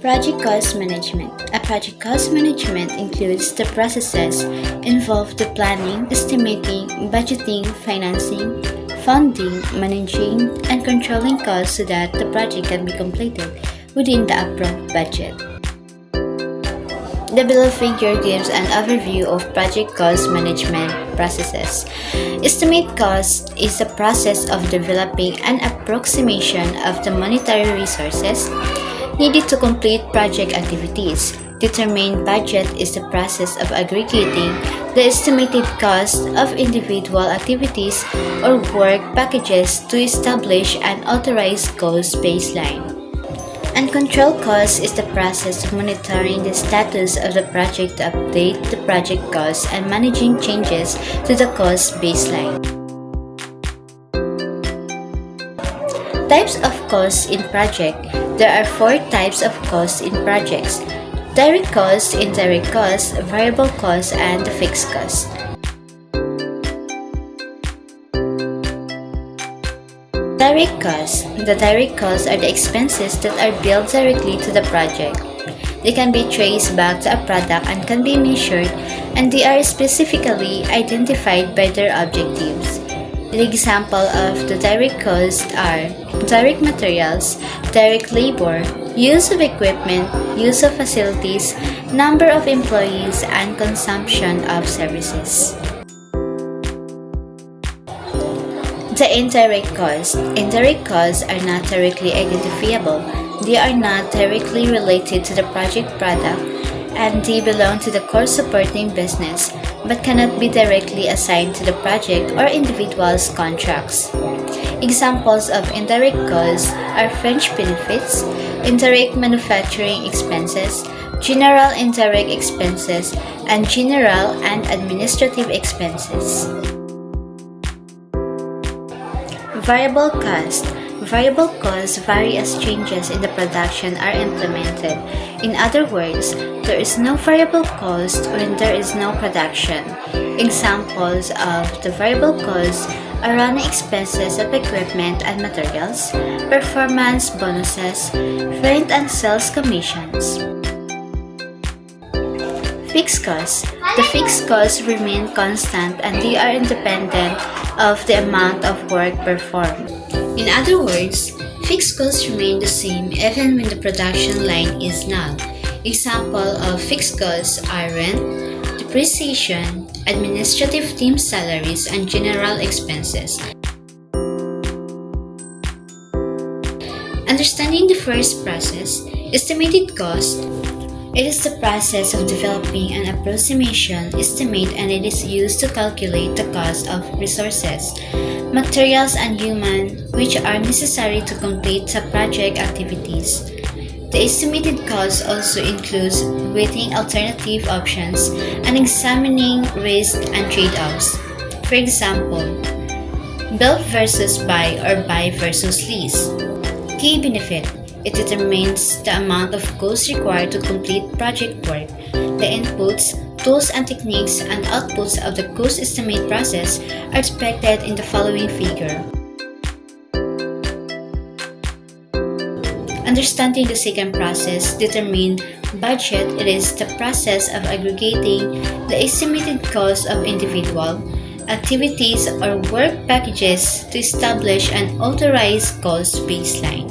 Project cost management. A project cost management includes the processes involved the planning, estimating, budgeting, financing, funding, managing, and controlling costs so that the project can be completed within the approved budget. The below figure gives an overview of project cost management processes. Estimate cost is the process of developing an approximation of the monetary resources needed to complete project activities. Determine budget is the process of aggregating the estimated cost of individual activities or work packages to establish an authorized cost baseline. And control cost is the process of monitoring the status of the project to update the project costs and managing changes to the cost baseline. Types of costs in project. There are 4 types of costs in projects: direct costs, indirect costs, variable costs, and the fixed cost. Direct costs. The direct costs are the expenses that are billed directly to the project. They can be traced back to a product and can be measured, and they are specifically identified by their objectives. The example of the direct costs are direct materials, direct labor, use of equipment, use of facilities, number of employees, and consumption of services. The indirect costs. Indirect costs are not directly identifiable. They are not directly related to the project product and they belong to the core supporting business but cannot be directly assigned to the project or individual's contracts. Examples of indirect costs are fringe benefits, indirect manufacturing expenses, general indirect expenses, and general and administrative expenses. Variable cost. Variable costs vary as changes in the production are implemented. In other words, there is no variable cost when there is no production. Examples of the variable costs are running expenses of equipment and materials, performance bonuses, rent and sales commissions. Fixed costs. The fixed costs remain constant and they are independent of the amount of work performed. In other words, fixed costs remain the same even when the production line is null. Example of fixed costs are rent, depreciation, administrative team salaries, and general expenses. Understanding the first process, estimated cost. It is the process of developing an approximation estimate and it is used to calculate the cost of resources, materials, and human which are necessary to complete the project activities. The estimated cost also includes weighting alternative options and examining risk and trade-offs. For example, build versus buy or buy versus lease. Key benefit. It determines the amount of cost required to complete project work. The inputs, tools and techniques, and outputs of the cost estimate process are depicted in the following figure. Understanding the second process, determine budget. It is the process of aggregating the estimated cost of individual activities or work packages to establish an authorized cost baseline.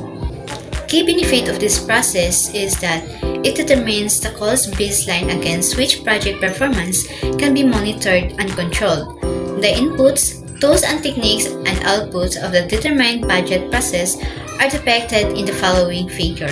Key benefit of this process is that it determines the cost baseline against which project performance can be monitored and controlled. The inputs, tools and techniques, and outputs of the determined budget process are depicted in the following figure.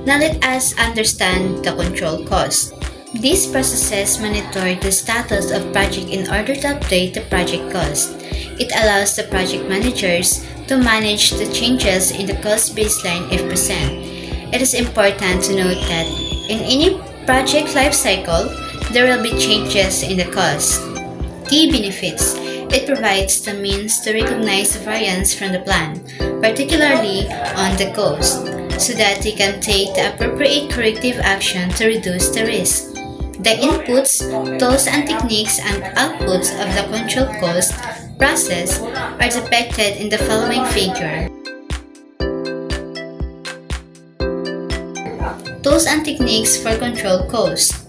Now let us understand the control cost. These processes monitor the status of project in order to update the project cost. It allows the project managers to manage the changes in the cost baseline if present. It is important to note that in any project lifecycle, there will be changes in the cost. Key benefits. It provides the means to recognize the variance from the plan, particularly on the cost, so that they can take the appropriate corrective action to reduce the risk. The inputs, tools and techniques, and outputs of the control cost process are depicted in the following figure. Tools and techniques for control cost.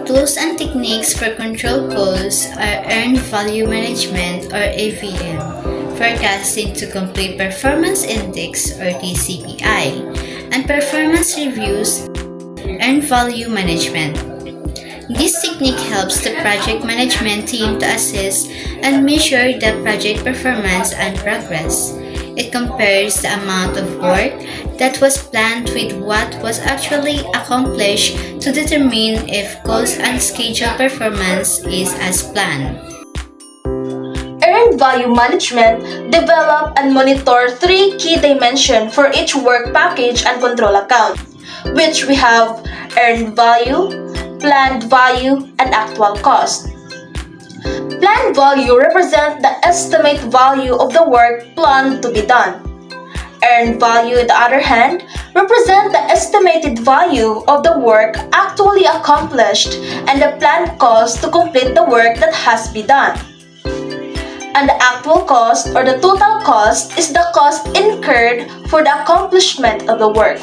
Tools and techniques for control costs are earned value management or AVM, forecasting to complete performance index or TCPI, and performance reviews, earned value management. This technique helps the project management team to assess and measure the project performance and progress. It compares the amount of work that was planned with what was actually accomplished to determine if cost and schedule performance is as planned. Earned value management develop and monitor three key dimensions for each work package and control account, which we have earned value, planned value, and actual cost. Planned value represents the estimate value of the work planned to be done. Earned value, on the other hand, represents the estimated value of the work actually accomplished and the planned cost to complete the work that has been done. And the actual cost or the total cost is the cost incurred for the accomplishment of the work.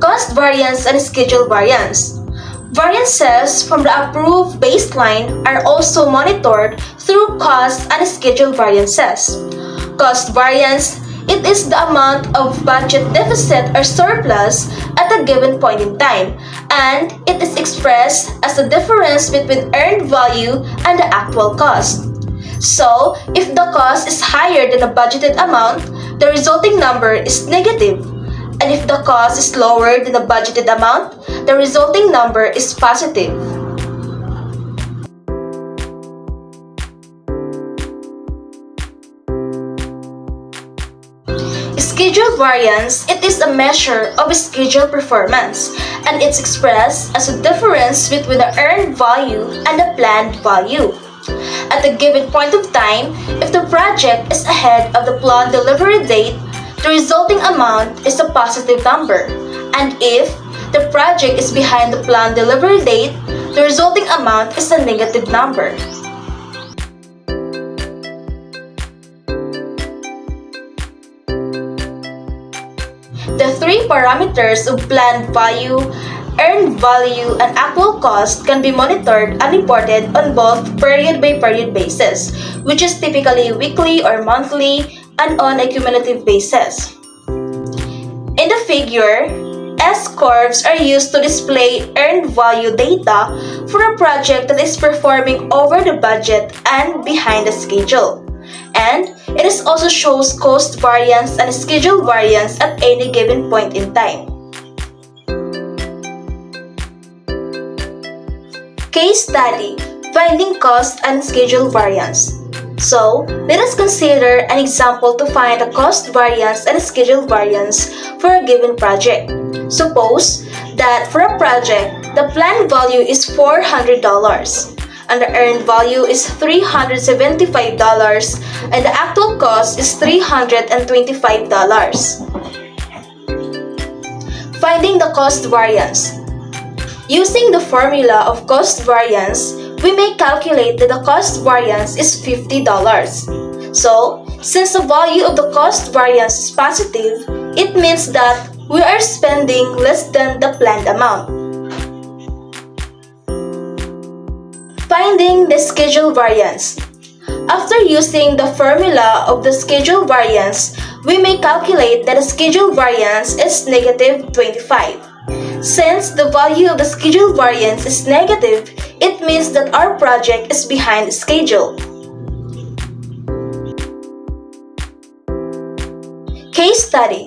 Cost variance and schedule variance. Variances from the approved baseline are also monitored through cost and schedule variances. Cost variance, it is the amount of budget deficit or surplus at a given point in time, and it is expressed as the difference between earned value and the actual cost. So, if the cost is higher than the budgeted amount, the resulting number is negative. And if the cost is lower than the budgeted amount, the resulting number is positive. Schedule variance, it is a measure of schedule performance, and it's expressed as a difference between the earned value and the planned value. At a given point of time, if the project is ahead of the planned delivery date, the resulting amount is a positive number, and if the project is behind the planned delivery date, the resulting amount is a negative number. The three parameters of planned value, earned value, and actual cost can be monitored and reported on both period-by-period basis, which is typically weekly or monthly, and on a cumulative basis. In the figure, S-curves are used to display earned value data for a project that is performing over the budget and behind the schedule. And it is also shows cost variance and schedule variance at any given point in time. Case study, finding cost and schedule variance. So, let us consider an example to find the cost variance and schedule variance for a given project. Suppose that for a project, the planned value is $400 and the earned value is $375 and the actual cost is $325. Finding the cost variance. Using the formula of cost variance, we may calculate that the cost variance is $50. So, since the value of the cost variance is positive, it means that we are spending less than the planned amount. Finding the schedule variance. After using the formula of the schedule variance, we may calculate that the schedule variance is negative 25. Since the value of the schedule variance is negative, it means that our project is behind schedule. Case study.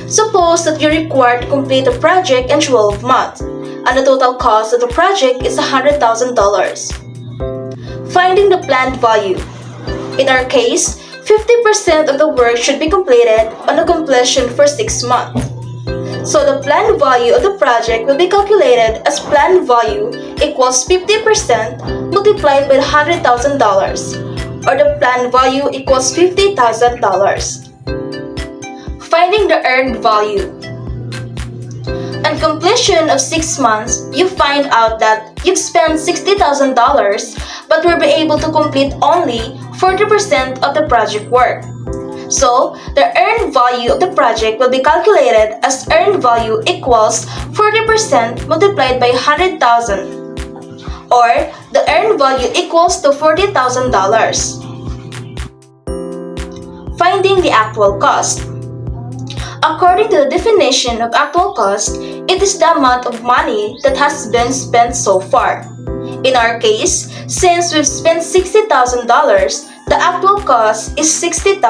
Suppose that you're required to complete a project in 12 months, and the total cost of the project is $100,000. Finding the planned value. In our case, 50% of the work should be completed on the completion for 6 months. So the planned value of the project will be calculated as planned value equals 50% multiplied by $100,000, or the planned value equals $50,000. Finding the earned value. On completion of 6 months, you find out that you've spent $60,000 but will be able to complete only 40% of the project work. So, the earned value of the project will be calculated as earned value equals 40% multiplied by 100,000, or the earned value equals to $40,000. Finding the actual cost. According to the definition of actual cost, it is the amount of money that has been spent so far. In our case, since we've spent $60,000, the actual cost is $60,000.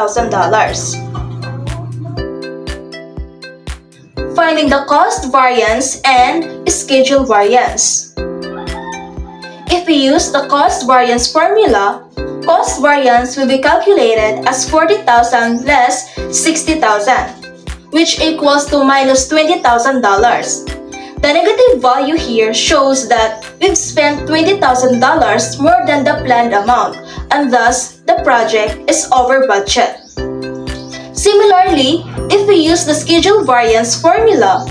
Finding the cost variance and schedule variance. If we use the cost variance formula, cost variance will be calculated as 40,000 less 60,000, which equals to minus $20,000. The negative value here shows that we've spent $20,000 more than the planned amount, and thus the project is over budget. Similarly, if we use the schedule variance formula,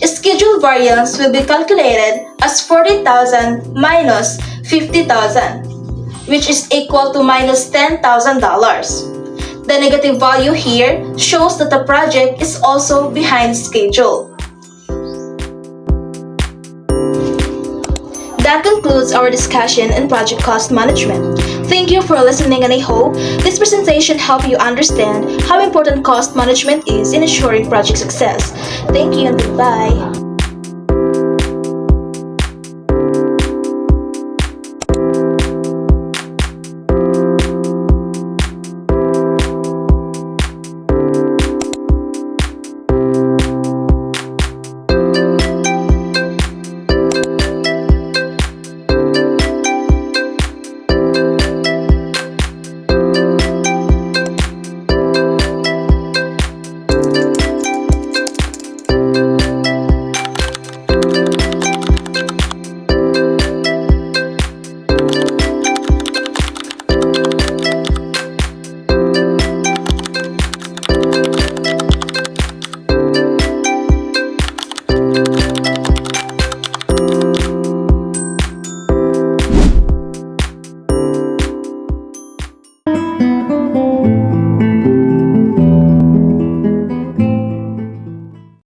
schedule variance will be calculated as 40,000 minus 50,000, which is equal to minus $10,000. The negative value here shows that the project is also behind schedule. That concludes our discussion on project cost management. Thank you for listening, and I hope this presentation helped you understand how important cost management is in ensuring project success. Thank you and goodbye.